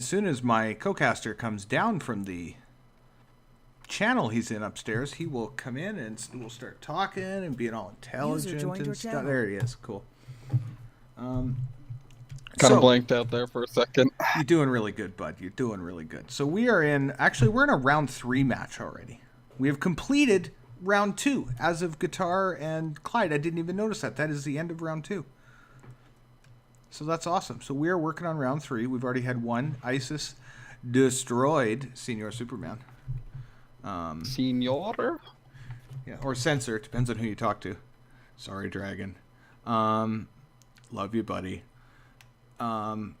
As soon as my co-caster comes down from the channel he's in upstairs, he will come in and we'll start talking and being all intelligent and stuff. There he is. Cool. Kind of So blanked out there for a second. you're doing really good, bud. You're doing really good. So we're in a round 3 match already. We have completed round 2 as of Guitar and Clyde. I didn't even notice that. That is the end of round 2. So that's awesome. So we are working on round 3. We've already had one. ISIS destroyed Senior Superman. Senior? Yeah, or Censor. Depends on who you talk to. Sorry, Dragon. Love you, buddy. So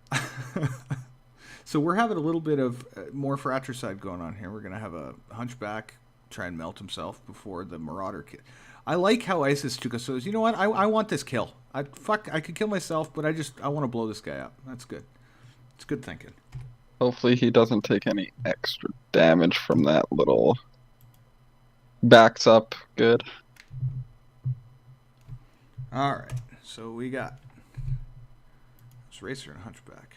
we're having a little bit of more fratricide going on here. We're going to have a Hunchback try and melt himself before the Marauder kid. I like how ISIS took us. So you know what? I want this kill. I could kill myself, but I want to blow this guy up. That's good. It's good thinking. Hopefully he doesn't take any extra damage from that little backs up. Good. All right. So we got this Racer and Hunchback.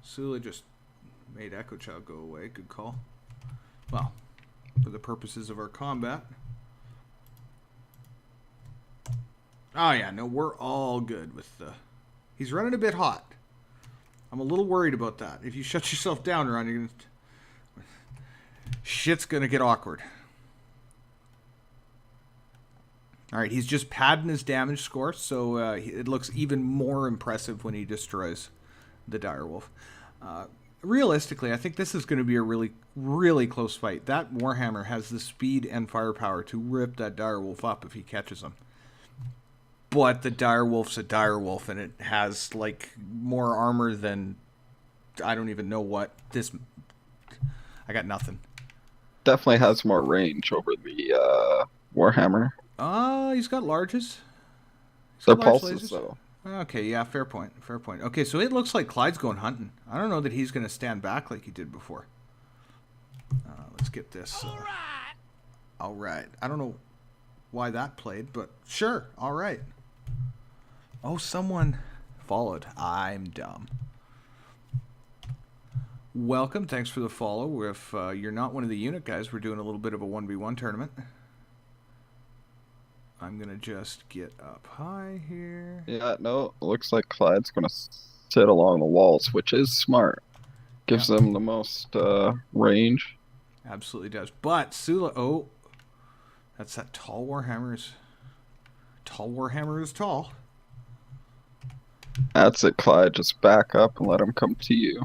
Tsula just made Echo Child go away. Good call. Well, for the purposes of our combat. Oh, yeah. No, we're all good with the... He's running a bit hot. I'm a little worried about that. If you shut yourself down, Ron, you're gonna... Shit's going to get awkward. All right, he's just padding his damage score, so it looks even more impressive when he destroys the Direwolf. Realistically, I think this is going to be a really, really close fight. That Warhammer has the speed and firepower to rip that Direwolf up if he catches him. But the Direwolf's a Direwolf, and it has, like, more armor than... I don't even know what. I got nothing. Definitely has more range over the Warhammer. He's got larges. Their pulses, though. Okay, yeah, fair point. Fair point. Okay, so it looks like Clyde's going hunting. I don't know that he's going to stand back like he did before. Let's get this. All right. I don't know why that played, but sure. All right. Oh, someone followed. I'm dumb. Welcome. Thanks for the follow. If you're not one of the unit guys, we're doing a little bit of a 1v1 tournament. I'm going to just get up high here. Yeah, no, it looks like Clyde's going to sit along the walls, which is smart. Gives them the most range. Absolutely does. But Tsula, oh, that's that tall Warhammer. Tall Warhammer is tall. That's it, Clyde. Just back up and let him come to you.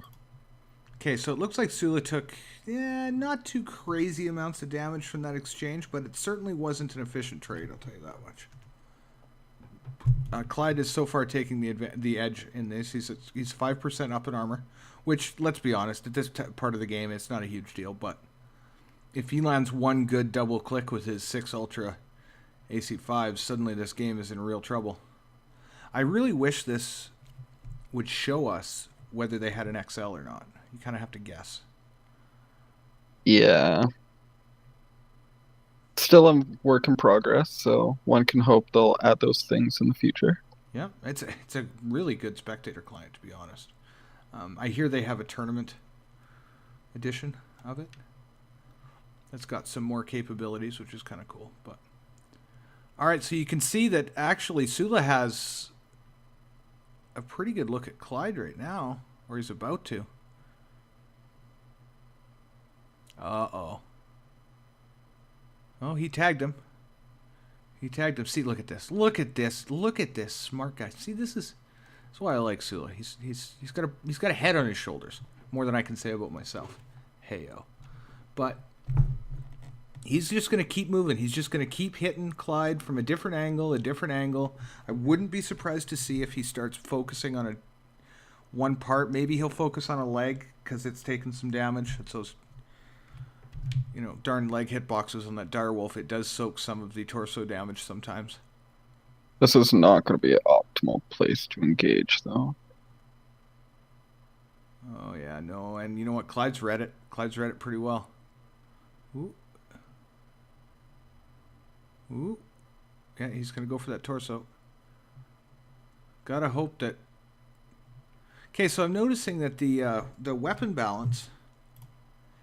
Okay, so it looks like Tsula took, not too crazy amounts of damage from that exchange, but it certainly wasn't an efficient trade, I'll tell you that much. Clyde is so far taking the edge in this. He's 5% up in armor, which, let's be honest, at this part of the game, it's not a huge deal, but if he lands one good double click with his 6 Ultra AC5s, suddenly this game is in real trouble. I really wish this would show us whether they had an XL or not. You kind of have to guess. Yeah. Still a work in progress, so one can hope they'll add those things in the future. Yeah, it's a really good spectator client, to be honest. I hear they have a tournament edition of it. That's got some more capabilities, which is kind of cool. But all right, so you can see that actually Tsula has a pretty good look at Clyde right now, or he's about to. Uh-oh. Oh, he tagged him. He tagged him. See, look at this. Look at this. Look at this smart guy. See, that's why I like Tsula. He's got a head on his shoulders. More than I can say about myself. Heyo. But he's just going to keep moving. He's just going to keep hitting Clyde from a different angle. I wouldn't be surprised to see if he starts focusing on one part. Maybe he'll focus on a leg because it's taken some damage. It's those, darn leg hitboxes on that Direwolf. It does soak some of the torso damage sometimes. This is not going to be an optimal place to engage, though. Oh, yeah, no. And you know what? Clyde's read it. Clyde's read it pretty well. Ooh. Ooh. Yeah, he's going to go for that torso. Gotta hope that... Okay, so I'm noticing that the weapon balance.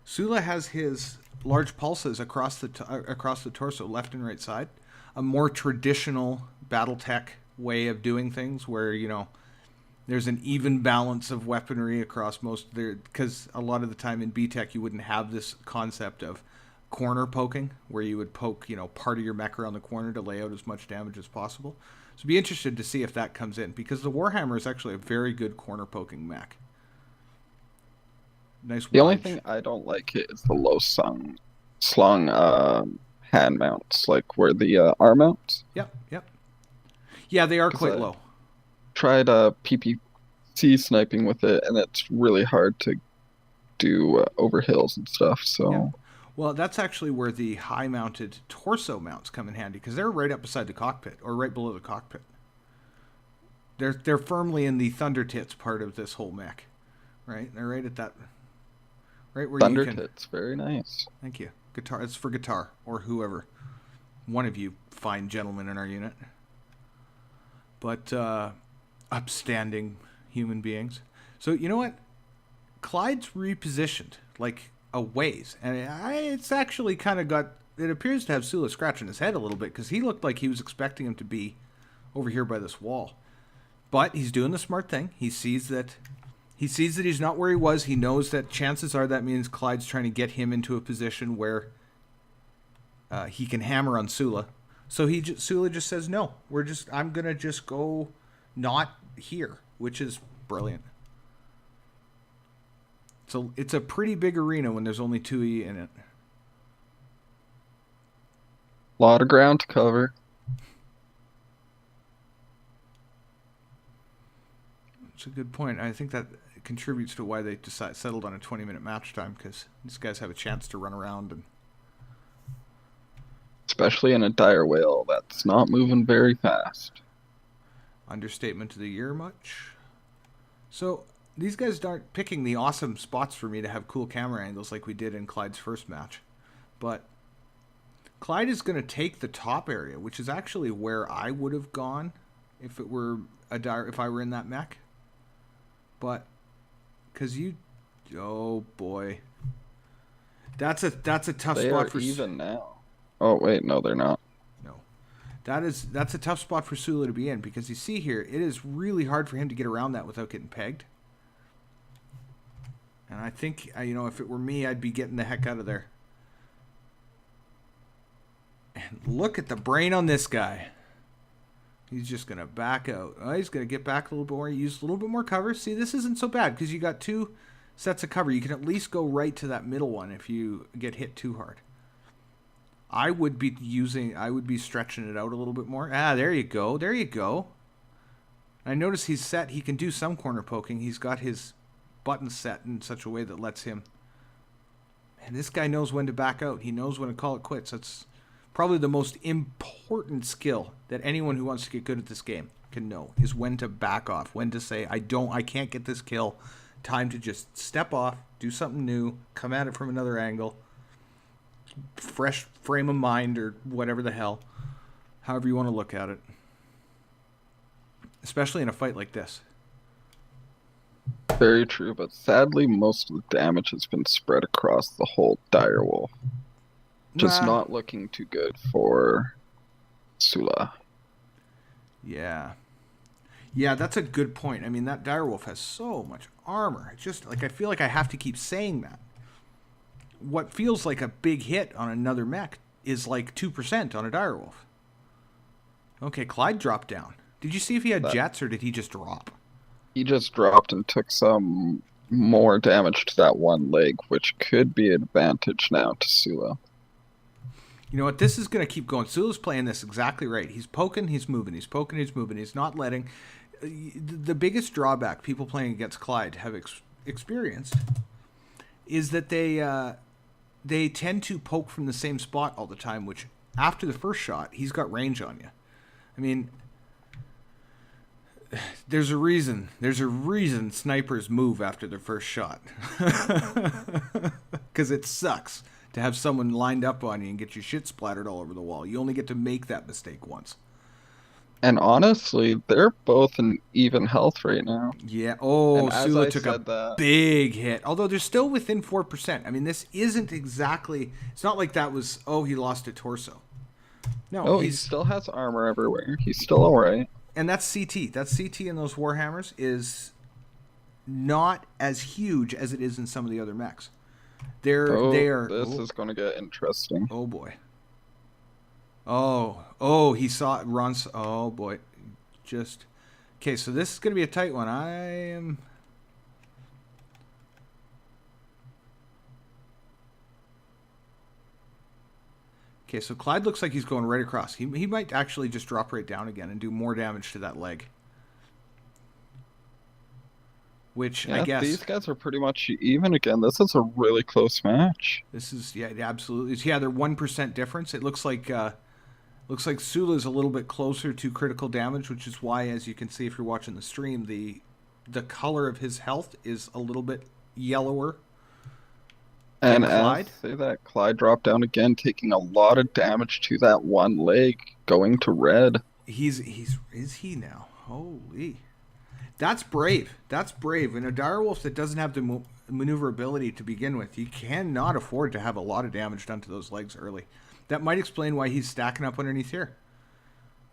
Tsula has his large pulses across the torso, left and right side. A more traditional BattleTech way of doing things, where there's an even balance of weaponry across most there, because a lot of the time in B-Tech you wouldn't have this concept of corner poking, where you would poke part of your mech around the corner to lay out as much damage as possible. So be interested to see if that comes in, because the Warhammer is actually a very good corner poking mech. Nice The only wide. thing I don't like is the low slung hand mounts, like where the R mounts. Yep, yep. Yeah, they are Because quite I low. tried PPC sniping with it, and it's really hard to do over hills and stuff. Yeah. So Well, that's actually where the high-mounted torso mounts come in handy, because they're right up beside the cockpit, or right below the cockpit. They're firmly in the thunder tits part of this whole mech, right? They're right at that, right where you thunder can. tits, very nice. Thank you. Guitar. It's for guitar or whoever, one of you fine gentlemen in our unit. But upstanding human beings. So you know what? Clyde's repositioned like a ways, and it's actually kind of got. It appears to have Tsula scratching his head a little bit, because he looked like he was expecting him to be over here by this wall. But he's doing the smart thing. He sees that he's not where he was. He knows that chances are that means Clyde's trying to get him into a position where he can hammer on Tsula. So Tsula just says no. I'm gonna just go not here, which is brilliant. So it's a pretty big arena when there's only 2E in it. A lot of ground to cover. It's a good point. I think that contributes to why they settled on a 20-minute match time, because these guys have a chance to run around and. Especially in a dire whale that's not moving very fast. Understatement of the year much? So these guys aren't picking the awesome spots for me to have cool camera angles like we did in Clyde's first match. But Clyde is going to take the top area, which is actually where I would have gone if it were if I were in that mech. But because oh boy, that's a tough They spot are for even now. Oh wait, no, they're not. No, that's a tough spot for Tsula to be in, because you see here, it is really hard for him to get around that without getting pegged. And I think if it were me, I'd be getting the heck out of there. And look at the brain on this guy. He's just going to back out. Oh, he's going to get back a little bit more. Use a little bit more cover. See, this isn't so bad, because you got 2 sets of cover. You can at least go right to that middle one if you get hit too hard. I would be stretching it out a little bit more. There you go. There you go. I notice he's set. He can do some corner poking. He's got his buttons set in such a way that lets him. And this guy knows when to back out. He knows when to call it quits. That's probably the most important skill that anyone who wants to get good at this game can know, is when to back off, when to say, I can't get this kill. Time to just step off, do something new, come at it from another angle. Fresh frame of mind, or whatever the hell, however you want to look at it, especially in a fight like this. Very true, but sadly most of the damage has been spread across the whole direwolf. Just not looking too good for Tsula. Yeah, that's a good point. I mean, that direwolf has so much armor. It's just like, I feel like I have to keep saying that. What feels like a big hit on another mech is like 2% on a direwolf. Okay, Clyde dropped down. Did you see if he had jets, or did he just drop? He just dropped and took some more damage to that one leg, which could be an advantage now to Tsula. You know what? This is going to keep going. Tsula's playing this exactly right. He's poking, he's moving. He's poking, he's moving. He's not letting. The biggest drawback people playing against Clyde have experienced is that they tend to poke from the same spot all the time, which after the first shot, he's got range on you. I mean, there's a reason snipers move after their first shot. Because it sucks to have someone lined up on you and get your shit splattered all over the wall. You only get to make that mistake once. And honestly, they're both in even health right now. Yeah. And Oh, as Sula I took a said that, big hit. Although they're still within 4%. I mean, this isn't exactly. It's not like that was, oh, he lost a torso. No, no, he he's. still has armor everywhere. He's still alright. And that's CT. That's CT in those Warhammers is not as huge as it is in some of the other mechs. They Oh, are. this Oh, is going to get interesting. oh boy. Oh, he saw Ron's. Oh boy. Just. Okay, so this is going to be a tight one. I am. Okay, so Clyde looks like he's going right across. He might actually just drop right down again and do more damage to that leg. Which I Yeah, guess these guys are pretty much even again. This is a really close match. this is yeah absolutely yeah they're 1% difference. It looks like Sula's a little bit closer to critical damage, which is why, as you can see if you're watching the stream, the color of his health is a little bit yellower than And as Clyde. say that, Clyde dropped down again, taking a lot of damage to that one leg, going to red. He's is he now? Holy. That's brave. That's brave. In a direwolf that doesn't have the maneuverability to begin with, you cannot afford to have a lot of damage done to those legs early. That might explain why he's stacking up underneath here.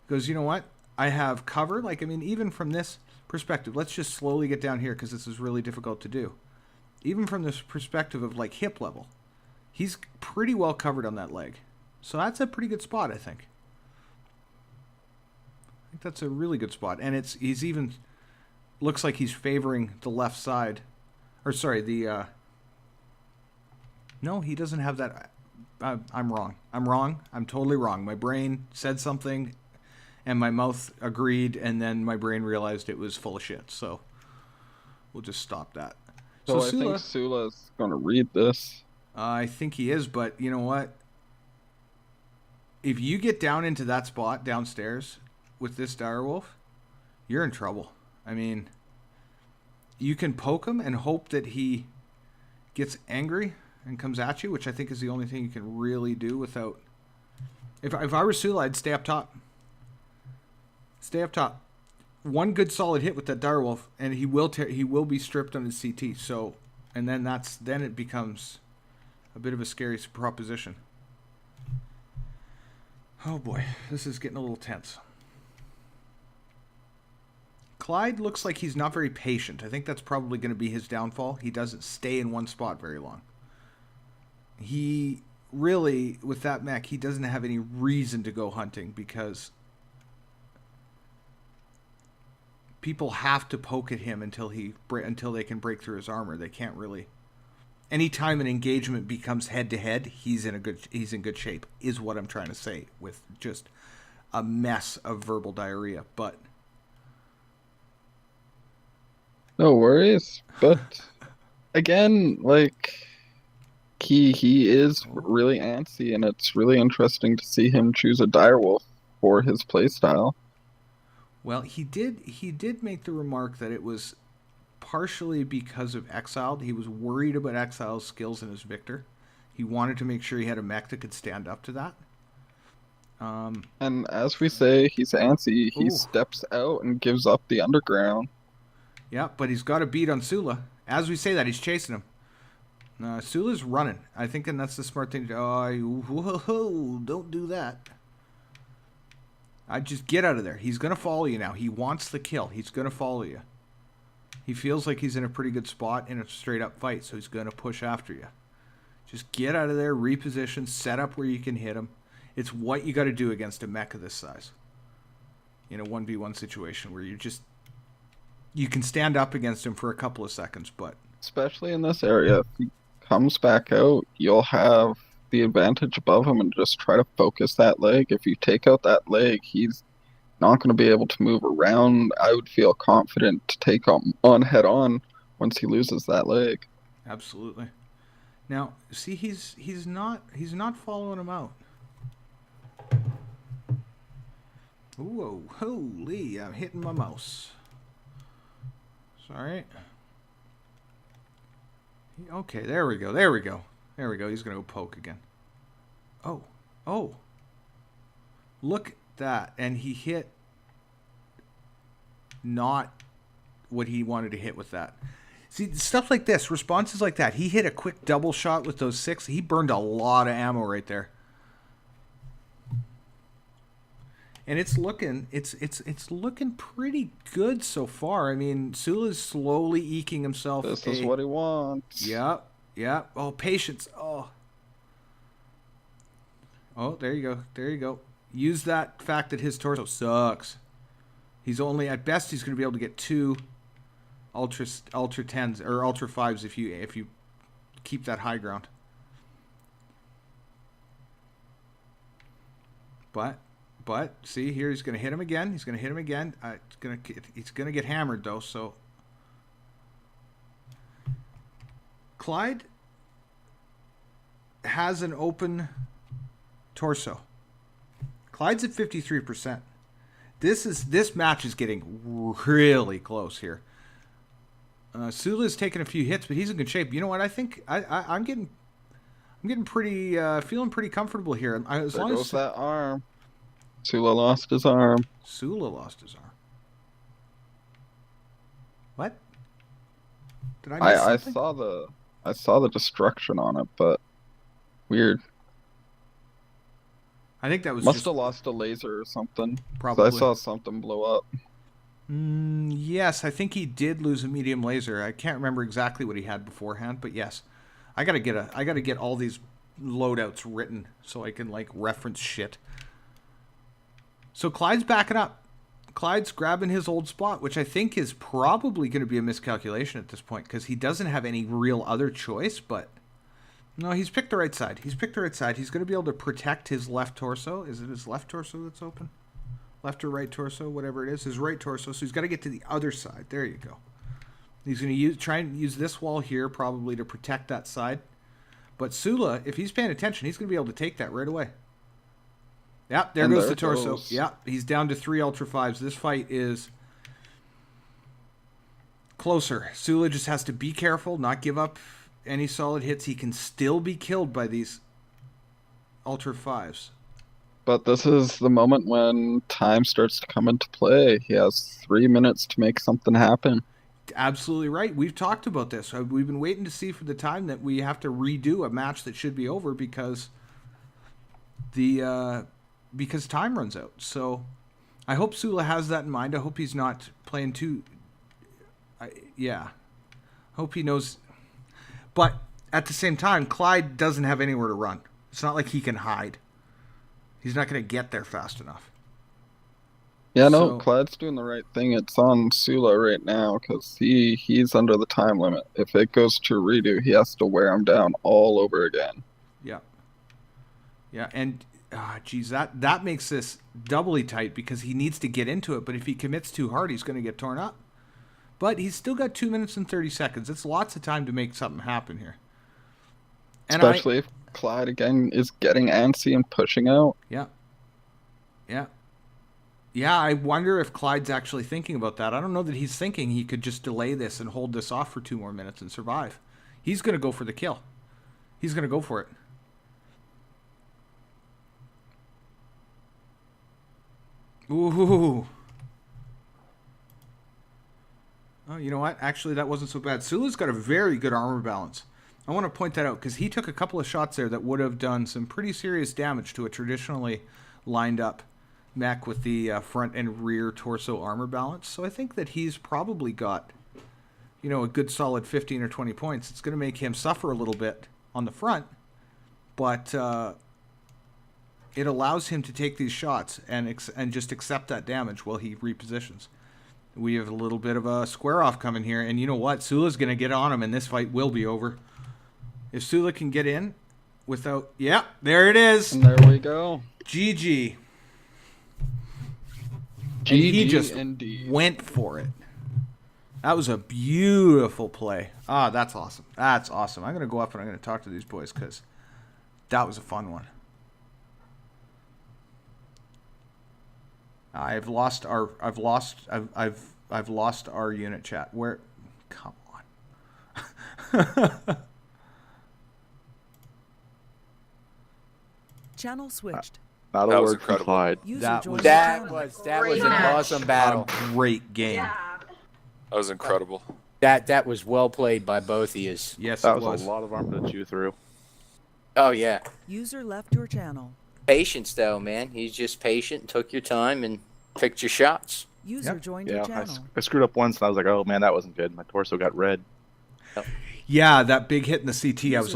Because you know what? I have cover. Like, I mean, even from this perspective, let's just slowly get down here because this is really difficult to do. Even from this perspective of like hip level, he's pretty well covered on that leg. So that's a pretty good spot, I think. I think that's a really good spot. And he's even looks like he's favoring the left side. Or sorry, no, he doesn't have that. I'm wrong. I'm wrong. I'm totally wrong. My brain said something, and my mouth agreed, and then my brain realized it was full of shit. So we'll just stop that. So So I Tsula, think Sula's going to read this. I think he is, but you know what? If you get down into that spot downstairs with this direwolf, you're in trouble. I mean, you can poke him and hope that he gets angry and comes at you, which I think is the only thing you can really do without. If I were Sula, I'd stay up top. Stay up top. One good solid hit with that direwolf, and he will be stripped on his CT. So, and then it becomes a bit of a scary proposition. Oh boy, this is getting a little tense. Clyde looks like he's not very patient. I think that's probably going to be his downfall. He doesn't stay in one spot very long. He really, with that mech, he doesn't have any reason to go hunting because people have to poke at him until they can break through his armor. They can't really. Anytime an engagement becomes head to head, he's in good shape. Is what I'm trying to say with just a mess of verbal diarrhea. But No worries. But again, like he is really antsy, and it's really interesting to see him choose a direwolf for his playstyle. well, he did make the remark that it was partially because of Exiled. He was worried about Exile's skills in his Victor. He wanted to make sure he had a mech that could stand up to that. And as we say, he's antsy. He Ooh, steps out and gives up the underground. yeah, but he's got a beat on Tsula. As we say that, he's chasing him. Sula's running. I think, and that's the smart thing to do. Oh, whoa, don't do that. I just get out of there. He's gonna follow you now. He wants the kill. He's gonna follow you. He feels like he's in a pretty good spot in a straight up fight, so he's gonna push after you. Just get out of there, reposition, set up where you can hit him. It's what you got to do against a mech of this size. In a 1v1 situation where you can stand up against him for a couple of seconds, but Especially in this area, if he comes back out, you'll have the advantage above him and just try to focus that leg. If you take out that leg, he's not going to be able to move around. I would feel confident to take him on head on once he loses that leg. absolutely. Now, see, he's not following him out. Whoa, holy! I'm hitting my mouse. Sorry. Okay, there we go. There we go. There we go. He's gonna go poke again. Oh, oh! Look at that, and he hit not what he wanted to hit with that. See, stuff like this, responses like that. He hit a quick double shot with those 6. He burned a lot of ammo right there. And it's looking pretty good so far. I mean, Tsula's slowly eking himself. This is what he wants. Yep. Yep. Oh, patience. Oh. Oh, there you go. There you go. Use that fact that his torso sucks. He's only, at best, he's going to be able to get 2 ultra 10s or ultra 5s if you keep that high ground. But see here, he's going to hit him again. He's going to hit him again. He's going to get hammered though. So Clyde has an open torso. Clyde's at 53%. This match is getting really close here. Tsula's taking a few hits, but he's in good shape. You know what? I think I'm getting pretty feeling pretty comfortable here. As there long goes as that arm. Tsula lost his arm. Tsula lost his arm. What? Did I miss something? I saw the destruction on it, but weird. I think that was Must have lost a laser or something. Probably. I saw something blow up. Yes, I think he did lose a medium laser. I can't remember exactly what he had beforehand, but yes, I gotta get all these loadouts written so I can like reference shit. So Clyde's backing up. Clyde's grabbing his old spot, which I think is probably going to be a miscalculation at this point because he doesn't have any real other choice. But no, he's picked the right side. He's picked the right side. He's going to be able to protect his left torso. Is it his left torso that's open? Left or right torso, whatever it is, his right torso. So he's got to get to the other side. There you go. He's going to try and use this wall here probably to protect that side. But Tsula, if he's paying attention, he's going to be able to take that right away. Yep, there goes the torso. Yep, he's down to 3 Ultra 5s. This fight is closer. Tsula just has to be careful, not give up any solid hits. He can still be killed by these Ultra 5s. But this is the moment when time starts to come into play. He has 3 minutes to make something happen. Absolutely right. We've talked about this. We've been waiting to see for the time that we have to redo a match that should be over because because time runs out. So I hope Tsula has that in mind. I hope he's not playing too... yeah. Hope he knows... But at the same time, Clyde doesn't have anywhere to run. It's not like he can hide. He's not going to get there fast enough. Yeah, no, Clyde's doing the right thing. It's on Tsula right now because he's under the time limit. If it goes to redo, he has to wear him down all over again. Yeah. Yeah, and... geez, that makes this doubly tight because he needs to get into it. But if he commits too hard, he's going to get torn up. But he's still got 2 minutes and 30 seconds. It's lots of time to make something happen here. And especially if Clyde, again, is getting antsy and pushing out. Yeah. Yeah. Yeah, I wonder if Clyde's actually thinking about that. I don't know that he's thinking he could just delay this and hold this off for 2 more minutes and survive. He's going to go for the kill. He's going to go for it. Ooh. Oh, you know what? Actually, that wasn't so bad. Tsula's got a very good armor balance. I want to point that out because he took a couple of shots there that would have done some pretty serious damage to a traditionally lined up mech with the front and rear torso armor balance. So I think that he's probably got, you know, a good solid 15 or 20 points. It's going to make him suffer a little bit on the front, but it allows him to take these shots and just accept that damage while he repositions. We have a little bit of a square off coming here, and you know what? Tsula's going to get on him, and this fight will be over. If Tsula can get in without... Yeah, there it is. And there we go. GG. GG and he just indeed. Went for it. That was a beautiful play. Ah, that's awesome. That's awesome. I'm going to go up and I'm going to talk to these boys because that was a fun one. I've lost our unit chat. Where? Come on. Channel switched. Not That a was word from incredible. Clyde. That was That was an awesome battle. a great game. That was incredible. That was well played by both of you. Yes, That it was a lot of armor to chew through. Oh yeah. User left your channel. Patience though, man. He's just patient, took your time, and picked your shots. User Yep. joined Yeah, your I channel. screwed up once, and I was like, oh man, that wasn't good. My torso got red. Yeah, that big hit in the CT. I was